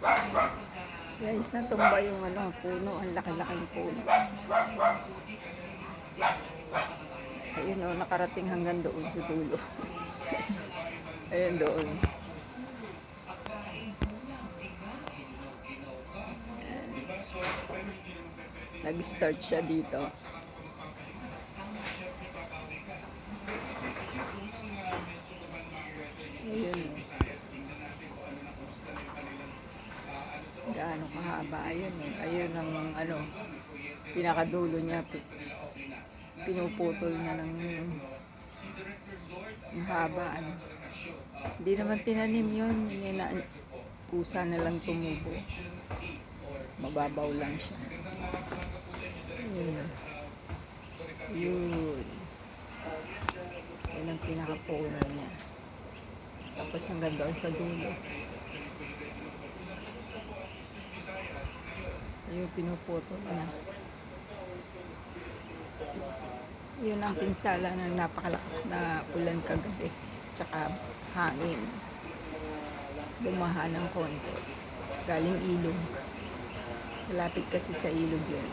Guys, natumba yung puno. Ang laki-laking puno. Ayun o, nakarating hanggang doon sa dulo. Ayun doon. Nag-start siya dito. Ayun o. Gaano kahaba. Ayun o. Ayun ang pinakadulo niya. Pinuputol na ng haba. Hindi naman tinanim yun. Kusa na lang tumubo. Mababaw lang siya. Yun. Yun. Yan ang pinakapuno niya. Tapos hanggang doon sa dulo. Yung pinuputol niya. Yun ang pinsala ng napakalakas na ulan kagabi. Tsaka hangin. Bumaha ng konti. Galing ilog. Malapit kasi sa ilog yun.